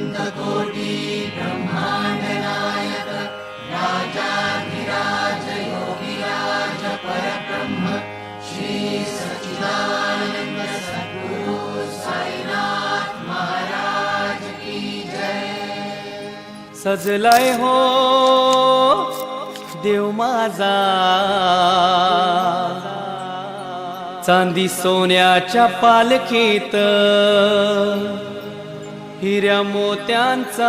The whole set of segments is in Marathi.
अनन्तकोटि ब्रह्माण्डनायक राजाधिराज योगिराज परब्रह्म श्री सच्चिदानंद सद्गुरु साईनाथ महाराज की जय। सजलाय हो देव माझा चांदी सोन्याच्या पालखीत हिऱ्या मोत्यांचा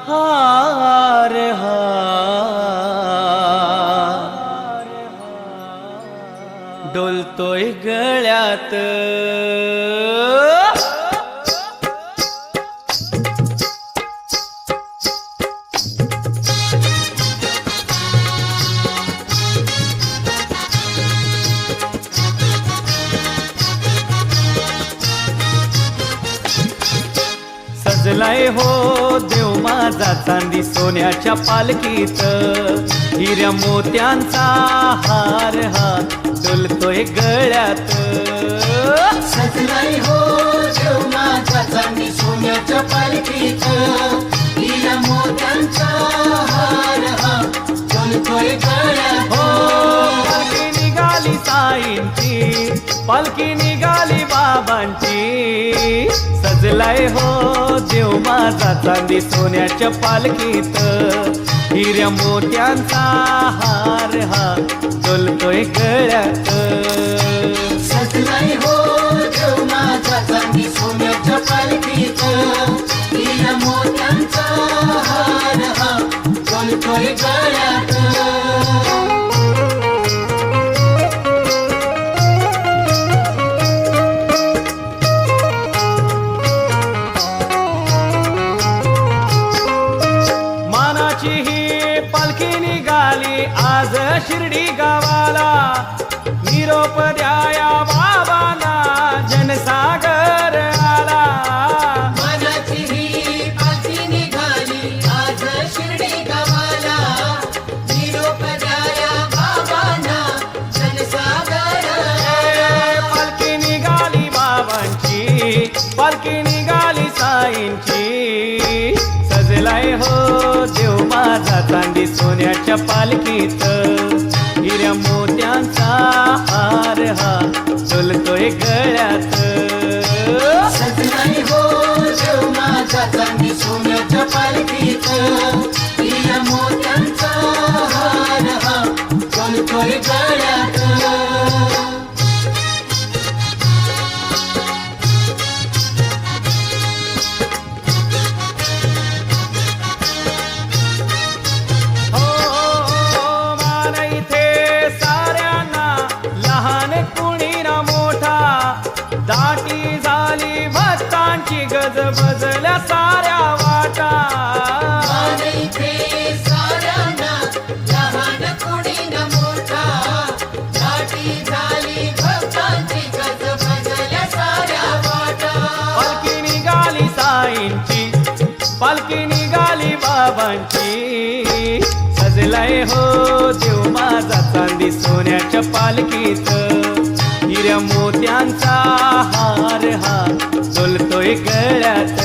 हार हा डोलतोय गळ्यात सजलाय हो देव माझा चांदी सोन्याच्या पालखीत हिऱ्या मोत्यांचा हार हा डोलतोय गळ्यात। सजलाय हो देव माझा चांदी सोन्याच्या पालखीत हिऱ्या मोत्यांचा हार हा डोलतोय गळ्यात। पालखी निघाली साईंची पालखी निघाली बाबांची सजलाय हो देव माझा चांदी सोन्याच्या पालखीत हिऱ्या मोत्यांचा हार हा डोलतोय गळ्यात। सजलाय हो देव माझा चांदी सोन्याच्या पालखीत हिऱ्या मोत्यांचा हार हा डोलतोय गळ्यात। आज शिर्डी गावाला निरोप द्याया बाबांना जनसागर आला। मनाची ही पालखी निघाली आज शिर्डी गावाला निरोप द्याया बाबांना जनसागर आला। पालखी निघाली बाबांची पालखी निघाली साईंची सजलाय हो देव माझा चांदी सोन्याच्या पालखीत हिऱ्या मोत्यांचा हार हा डोलतोय गळ्यात। सजलाय हो देव माझा चांदी सोन्याच्या पालखीत हिऱ्या मोत्यांचा हार हा डोलतोय गळ्यात। दाटी झाली भक्तांची गज बजल्या साऱ्या वाटा। साऱ्यांना लहान कोणी न मोठा दाटी झाली भक्तांची गज बजल्या साऱ्या वाटा। पालखी निघाली साईंची पालखी निघाली बाबांची सजलाय हो देव माझा चांदी सोन्याच्या पालखीत हिऱ्या मोत्यांचा हार हा डोलतोय गळ्यात।